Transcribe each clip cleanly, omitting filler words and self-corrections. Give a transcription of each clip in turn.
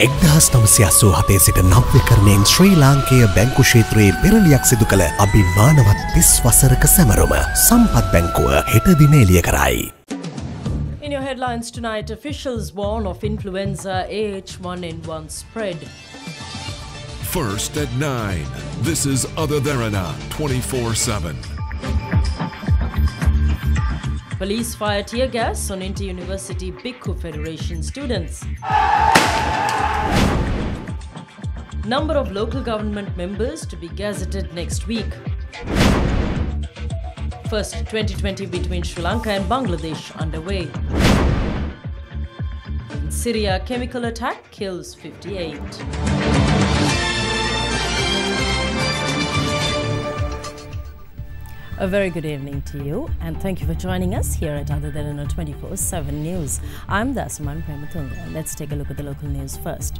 1987 සිට නව්‍යකරණයෙන් ශ්‍රී ලාංකේය බැංකු ක්ෂේත්‍රයේ පෙරලියක් සිදු කළ අභිමානවත් 30 වසරක සැමරුම සම්පත් බැංකුව හෙට දින එළිය කරයි. In your headlines tonight, officials warn of influenza AH1N1 spread. First at 9. This is Derana 24/7. Police fire tear gas on Inter-University Bhikkhu Federation students. Number of local government members to be gazetted next week. First 2020 between Sri Lanka and Bangladesh underway. In Syria, chemical attack kills 58. A very good evening to you and thank you for joining us here at Derana 24/7 News. I'm Dasaman Prematunga. Let's take a look at the local news first.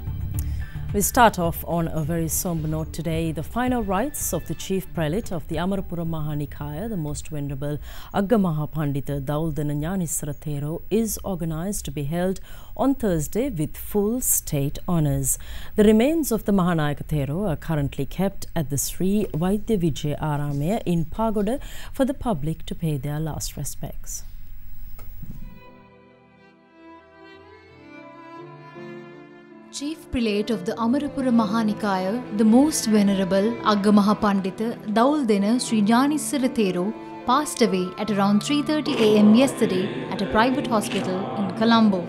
We start off on a very somber note today. The final rites of the chief prelate of the Amarapura Mahanikaya, the most venerable Aggamaha Pandita Dawuldana ஞானீஸ்வர Thero, is organized to be held on Thursday with full state honours. The remains of the Mahanayaka Thero are currently kept at the Sri Vaidya Vijaya Aramaya in Pagoda for the public to pay their last respects. Chief Prelate of the Amarapura Mahanikaya, the most venerable Aggamaha Pandita Dawuldana Sri ஞானீஸ்வர Thero, passed away at around 3:30 am yesterday at a private hospital in Colombo.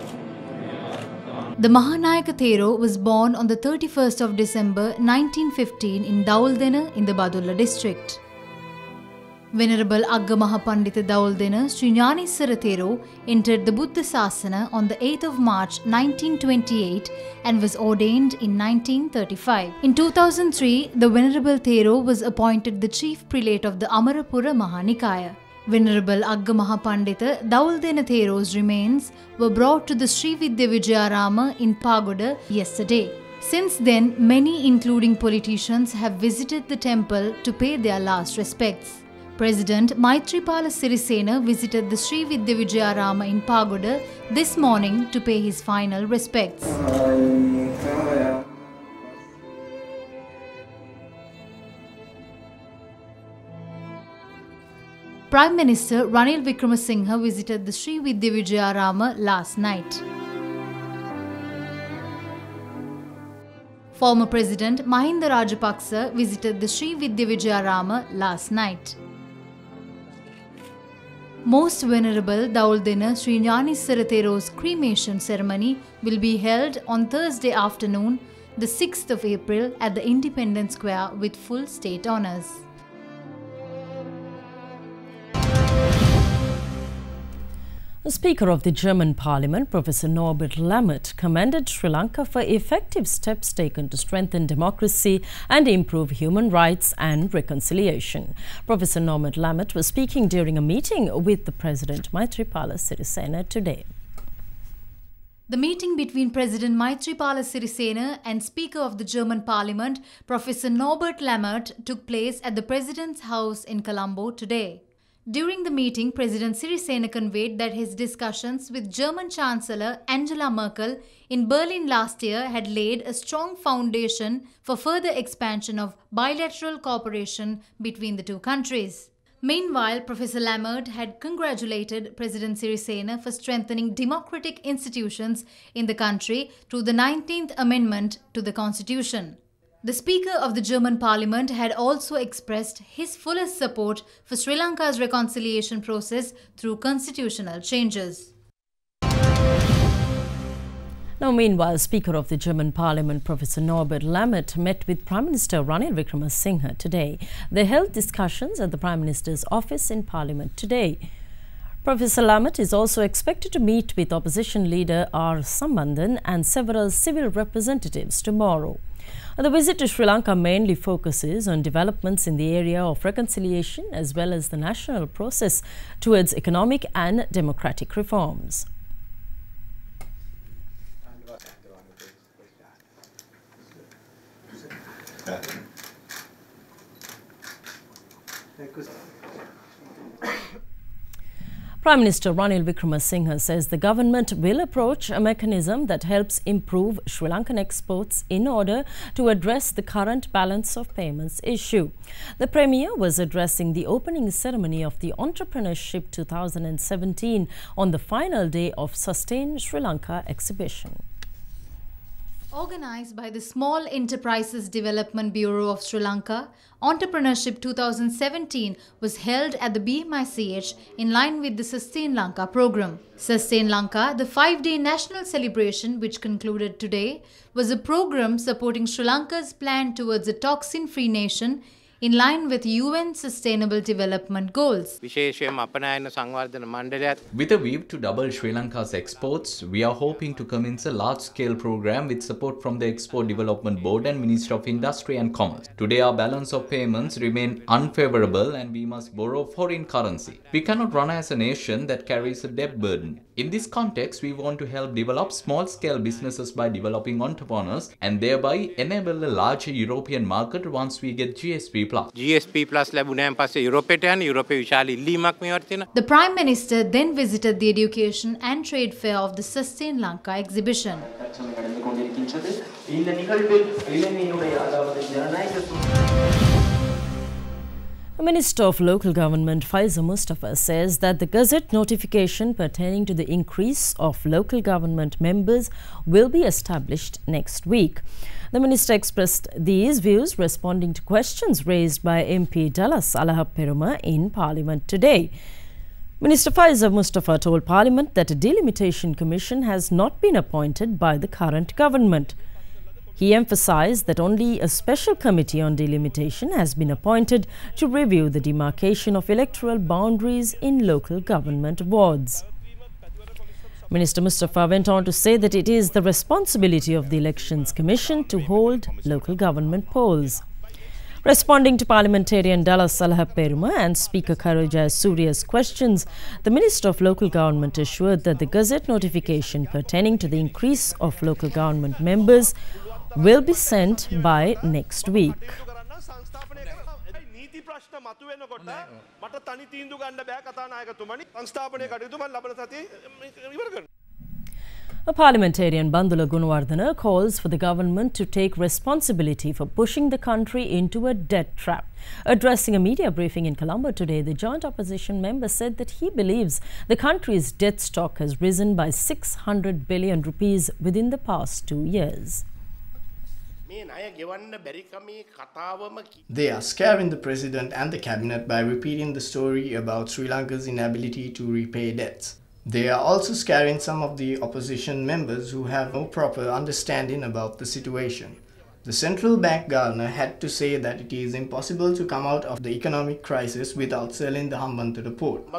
The Mahanayaka Thero was born on the 31st of December 1915 in Dawuldana in the Badulla district. Venerable Aggamaha Pandita Dawuldana Sri ஞானீஸ்வர Thero entered the Buddha Sasana on the 8th of March 1928 and was ordained in 1935. In 2003, the Venerable Thero was appointed the Chief Prelate of the Amarapura Mahanikaya. Venerable Aggamaha Pandita Dawuldana Thero's remains were brought to the Sri Vidya Vijayarama in Pagoda yesterday. Since then, many including politicians have visited the temple to pay their last respects. President Maithripala Sirisena visited the Sri Vidya Vijayarama in Pagoda this morning to pay his final respects. Prime Minister Ranil Wickremesinghe visited the Sri Vidya Vijayarama last night. Former President Mahinda Rajapaksa visited the Sri Vidya Vijayarama last night. Most Venerable Dawuldana Sri ஞானீஸ்வர Thero's cremation ceremony will be held on Thursday afternoon, the 6th of April at the Independence Square with full state honours. The Speaker of the German Parliament, Professor Norbert Lammert, commended Sri Lanka for effective steps taken to strengthen democracy and improve human rights and reconciliation. Professor Norbert Lammert was speaking during a meeting with the President Maithripala Sirisena today. The meeting between President Maithripala Sirisena and Speaker of the German Parliament, Professor Norbert Lammert, took place at the President's house in Colombo today. During the meeting, President Sirisena conveyed that his discussions with German Chancellor Angela Merkel in Berlin last year had laid a strong foundation for further expansion of bilateral cooperation between the two countries. Meanwhile, Professor Lammert had congratulated President Sirisena for strengthening democratic institutions in the country through the 19th Amendment to the Constitution. The Speaker of the German Parliament had also expressed his fullest support for Sri Lanka's reconciliation process through constitutional changes. Now, meanwhile, Speaker of the German Parliament, Professor Norbert Lammert, met with Prime Minister Ranil Wickremesinghe today. They held discussions at the Prime Minister's office in Parliament today. Professor Lammert is also expected to meet with opposition leader R. Sambandhan and several civil representatives tomorrow. The visit to Sri Lanka mainly focuses on developments in the area of reconciliation as well as the national process towards economic and democratic reforms. Prime Minister Ranil Wickremesinghe says the government will approach a mechanism that helps improve Sri Lankan exports in order to address the current balance of payments issue. The Premier was addressing the opening ceremony of the Entrepreneurship 2017 on the final day of Sustain Sri Lanka exhibition. Organised by the Small Enterprises Development Bureau of Sri Lanka, Entrepreneurship 2017 was held at the BMICH in line with the Sustain Lanka program. Sustain Lanka, the 5-day national celebration which concluded today, was a program supporting Sri Lanka's plan towards a toxin-free nation in line with UN Sustainable Development Goals. With a view to double Sri Lanka's exports, we are hoping to commence a large-scale program with support from the Export Development Board and Ministry of Industry and Commerce. Today our balance of payments remain unfavorable and we must borrow foreign currency. We cannot run as a nation that carries a debt burden. In this context, we want to help develop small-scale businesses by developing entrepreneurs and thereby enable a larger European market once we get GSP+. GSP Plus ලැබුණාන් පස්සේ යුරෝපයට යන යුරෝපයේ විශාල ඉල්ලීමක් මේවට තියෙනවා. The Prime Minister then visited the Education and Trade Fair of the Sustain Lanka exhibition. The Minister of Local Government Faisal Mustafa says that the Gazette notification pertaining to the increase of local government members will be established next week. The Minister expressed these views responding to questions raised by MP Dallas Alahaperuma in Parliament today. Minister Faisal Mustafa told Parliament that a delimitation commission has not been appointed by the current government. He emphasized that only a special committee on delimitation has been appointed to review the demarcation of electoral boundaries in local government wards. Minister Mustafa went on to say that it is the responsibility of the Elections Commission to hold local government polls. Responding to parliamentarian Dallas Alahaperuma and Speaker Karojaya Surya's questions, the Minister of Local Government assured that the Gazette notification pertaining to the increase of local government members will be sent by next week. A parliamentarian, Bandula Gunawardena, calls for the government to take responsibility for pushing the country into a debt trap. Addressing a media briefing in Colombo today, the joint opposition member said that he believes the country's debt stock has risen by 600 billion rupees within the past 2 years. They are scaring the president and the cabinet by repeating the story about Sri Lanka's inability to repay debts. They are also scaring some of the opposition members who have no proper understanding about the situation. The central bank governor had to say that it is impossible to come out of the economic crisis without selling the Hambantota port.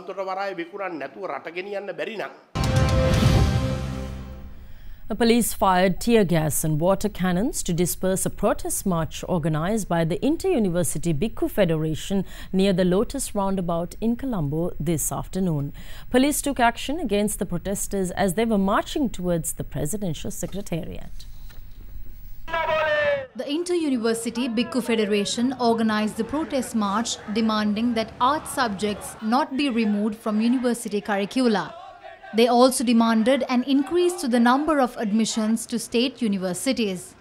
The police fired tear gas and water cannons to disperse a protest march organized by the Inter-University Bhikkhu Federation near the Lotus Roundabout in Colombo this afternoon. Police took action against the protesters as they were marching towards the Presidential Secretariat. The Inter-University Bhikkhu Federation organized the protest march demanding that art subjects not be removed from university curricula. They also demanded an increase to the number of admissions to state universities.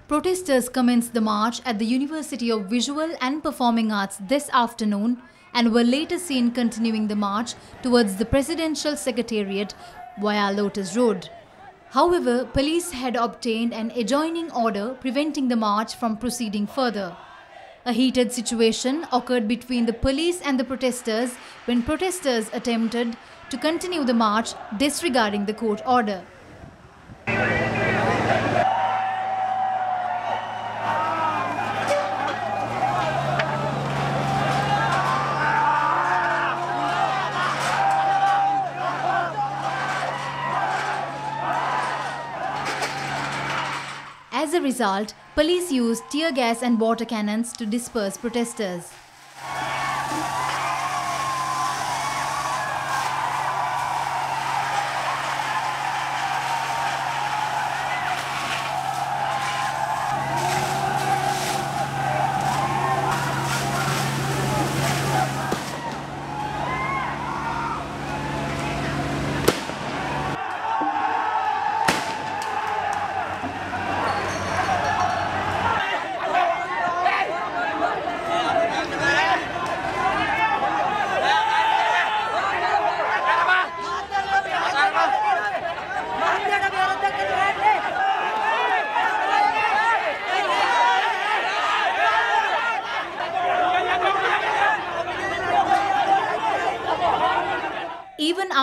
Protesters commenced the march at the University of Visual and Performing Arts this afternoon and were later seen continuing the march towards the Presidential Secretariat via Lotus Road. However, police had obtained an adjoining order preventing the march from proceeding further. A heated situation occurred between the police and the protesters when protesters attempted to continue the march disregarding the court order. As a result, police used tear gas and water cannons to disperse protesters.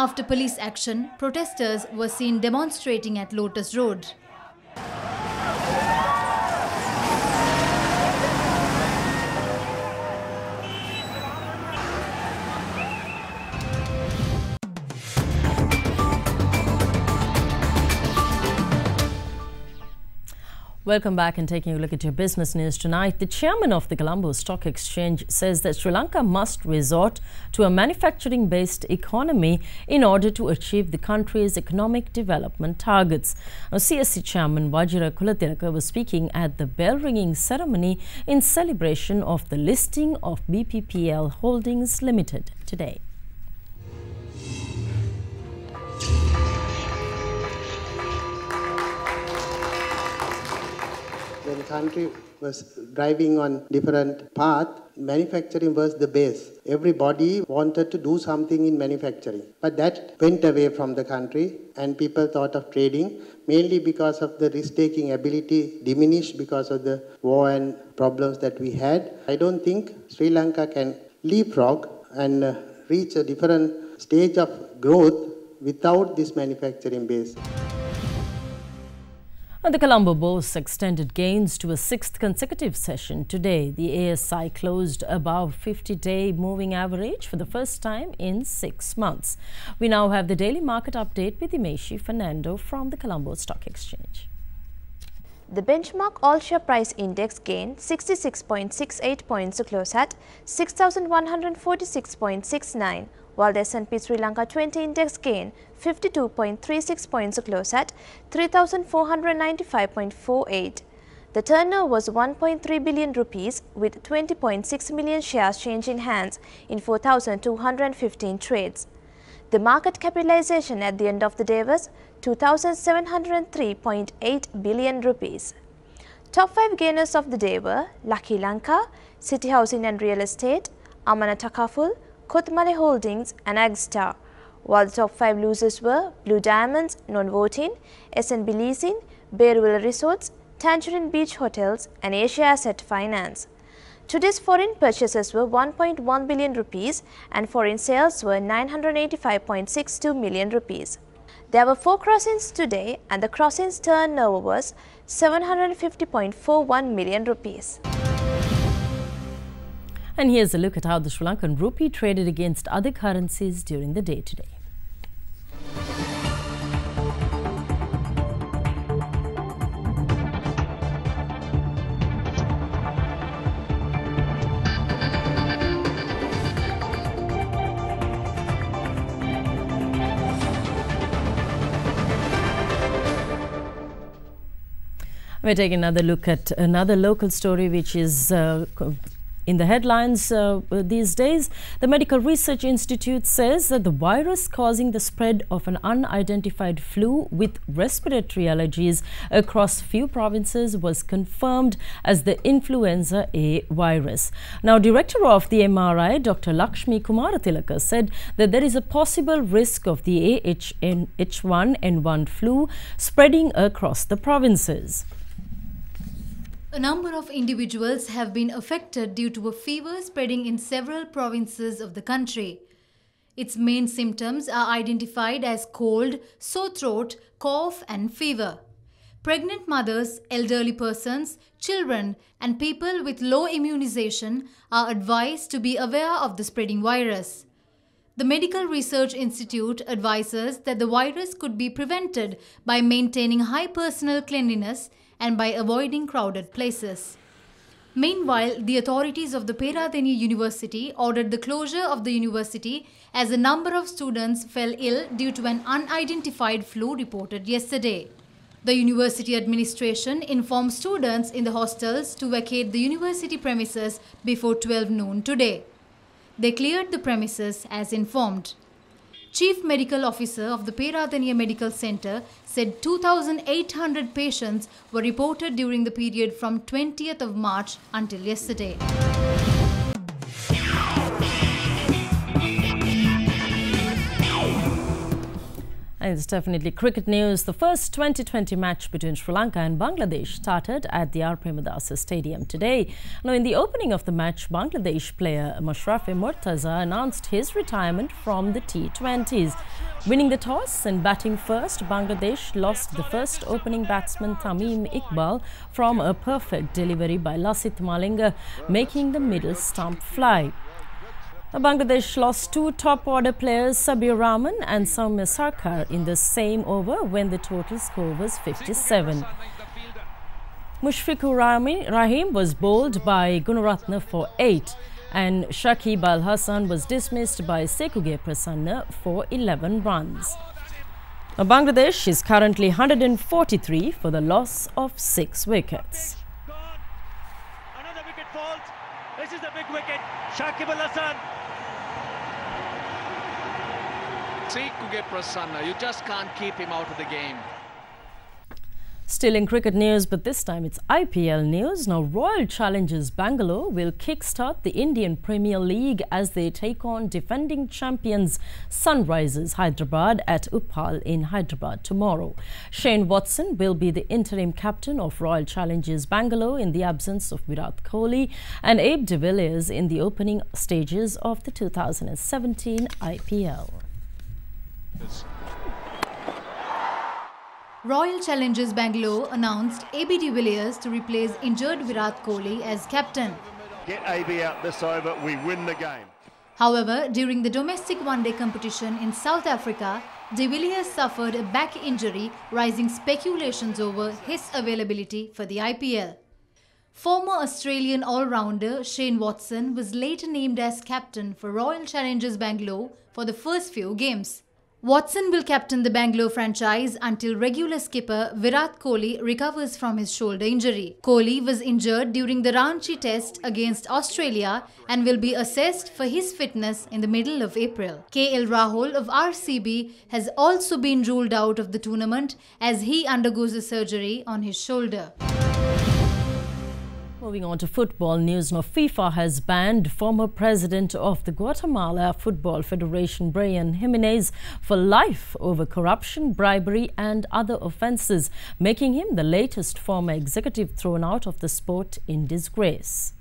after police action, protesters were seen demonstrating at Lotus Road. Welcome back and taking a look at your business news tonight. The chairman of the Colombo Stock Exchange says that Sri Lanka must resort to a manufacturing-based economy in order to achieve the country's economic development targets. CSC chairman Wajira Kulathilaka was speaking at the bell-ringing ceremony in celebration of the listing of BPPL Holdings Limited today. When the country was driving on different path, manufacturing was the base. Everybody wanted to do something in manufacturing. But that went away from the country and people thought of trading, mainly because of the risk-taking ability diminished because of the war and problems that we had. I don't think Sri Lanka can leapfrog and reach a different stage of growth without this manufacturing base. And the Colombo boasts extended gains to a sixth consecutive session today. The ASI closed above 50-day moving average for the first time in 6 months. We now have the daily market update with Imeshi Fernando from the Colombo Stock Exchange. The benchmark all-share price index gained 66.68 points to close at 6,146.69, while the S&P Sri Lanka 20 index gained 52.36 points to close at 3,495.48. The turnover was 1.3 billion rupees with 20.6 million shares changing hands in 4,215 trades. The market capitalization at the end of the day was 2,703.8 billion rupees. Top 5 gainers of the day were Lucky Lanka, City Housing and Real Estate, Amana Takaful, Kothmale Holdings and Agstar, while the top 5 losers were Blue Diamonds, Non-Voting, SNB Leasing, Bearville Resorts, Tangerine Beach Hotels and Asia Asset Finance. Today's foreign purchases were 1.1 billion rupees and foreign sales were 985.62 million rupees. There were 4 crossings today and the crossings turnover was 750.41 million rupees. And here's a look at how the Sri Lankan rupee traded against other currencies during the day today. We're taking another look at another local story which is in the headlines these days. The Medical Research Institute says that the virus causing the spread of an unidentified flu with respiratory allergies across few provinces was confirmed as the influenza A virus. Now, Director of the MRI, Dr. Lakshmi Kumarathilaka, said that there is a possible risk of the H1N1 flu spreading across the provinces. A number of individuals have been affected due to a fever spreading in several provinces of the country. Its main symptoms are identified as cold, sore throat, cough and fever. Pregnant mothers, elderly persons, children and people with low immunization are advised to be aware of the spreading virus. The Medical Research Institute advises that the virus could be prevented by maintaining high personal cleanliness and by avoiding crowded places. Meanwhile, the authorities of the Peradeniya University ordered the closure of the university as a number of students fell ill due to an unidentified flu reported yesterday. The university administration informed students in the hostels to vacate the university premises before 12 noon today. They cleared the premises as informed. Chief Medical Officer of the Peradeniya Medical Center said 2,800 patients were reported during the period from 20th of March until yesterday. And it's definitely cricket news. The first 2020 match between Sri Lanka and Bangladesh started at the R. Premadasa Stadium today. Now, in the opening of the match, Bangladesh player Mashrafe Mortaza announced his retirement from the T20s. Winning the toss and batting first, Bangladesh lost the first opening batsman Tamim Iqbal from a perfect delivery by Lasith Malinga, making the middle stump fly. Bangladesh lost two top-order players, Sabir Rahman and Soumya Sarkar, in the same over when the total score was 57. Mushfiqur Rahim was bowled by Gunaratna for 8 and Shakib Al Hassan was dismissed by Sekuge Prasanna for 11 runs. Bangladesh is currently 143 for the loss of 6 wickets. Another wicket falls. This is the big wicket. Shakib Al Hassan. Sekuge Prasanna, you just can't keep him out of the game. Still in cricket news, but this time it's IPL news. Now, Royal Challengers Bangalore will kickstart the Indian Premier League as they take on defending champions Sunrisers Hyderabad at Uppal in Hyderabad tomorrow. Shane Watson will be the interim captain of Royal Challengers Bangalore in the absence of Virat Kohli and Abe de Villiers in the opening stages of the 2017 IPL. Royal Challengers Bangalore announced AB de Villiers to replace injured Virat Kohli as captain. Get AB out this over, we win the game. However, during the domestic one-day competition in South Africa, de Villiers suffered a back injury, raising speculations over his availability for the IPL. Former Australian all-rounder Shane Watson was later named as captain for Royal Challengers Bangalore for the first few games. Watson will captain the Bangalore franchise until regular skipper Virat Kohli recovers from his shoulder injury. Kohli was injured during the Ranchi Test against Australia and will be assessed for his fitness in the middle of April. KL Rahul of RCB has also been ruled out of the tournament as he undergoes a surgery on his shoulder. Moving on to football news, now FIFA has banned former president of the Guatemala Football Federation, Brian Jimenez, for life over corruption, bribery and other offences, making him the latest former executive thrown out of the sport in disgrace.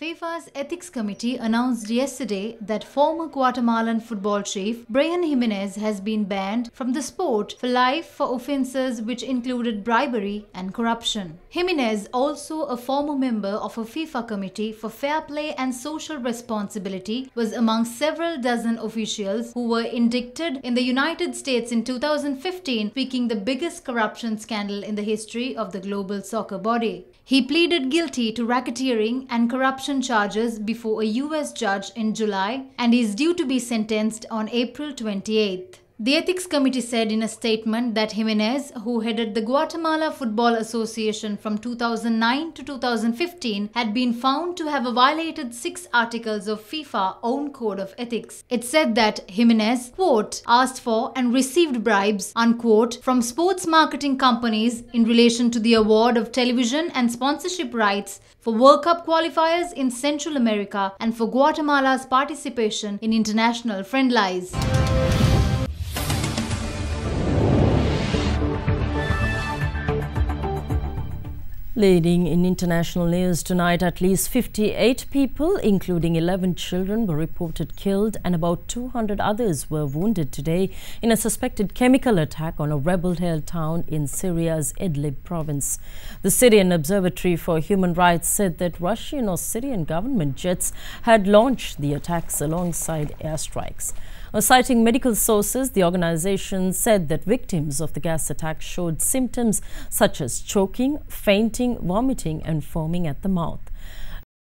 FIFA's Ethics Committee announced yesterday that former Guatemalan football chief Brian Jimenez has been banned from the sport for life for offences which included bribery and corruption. Jimenez, also a former member of a FIFA committee for fair play and social responsibility, was among several dozen officials who were indicted in the United States in 2015, speaking the biggest corruption scandal in the history of the global soccer body. He pleaded guilty to racketeering and corruption charges before a US judge in July and is due to be sentenced on April 28th. The Ethics Committee said in a statement that Jimenez, who headed the Guatemala Football Association from 2009 to 2015, had been found to have violated 6 articles of FIFA's own code of ethics. It said that Jimenez, quote, asked for and received bribes, unquote, from sports marketing companies in relation to the award of television and sponsorship rights for World Cup qualifiers in Central America and for Guatemala's participation in international friendlies. Leading in international news tonight, at least 58 people, including 11 children, were reported killed and about 200 others were wounded today in a suspected chemical attack on a rebel-held town in Syria's Idlib province. The Syrian Observatory for Human Rights said that Russian or Syrian government jets had launched the attacks alongside airstrikes. Citing medical sources, the organization said that victims of the gas attack showed symptoms such as choking, fainting, vomiting and foaming at the mouth.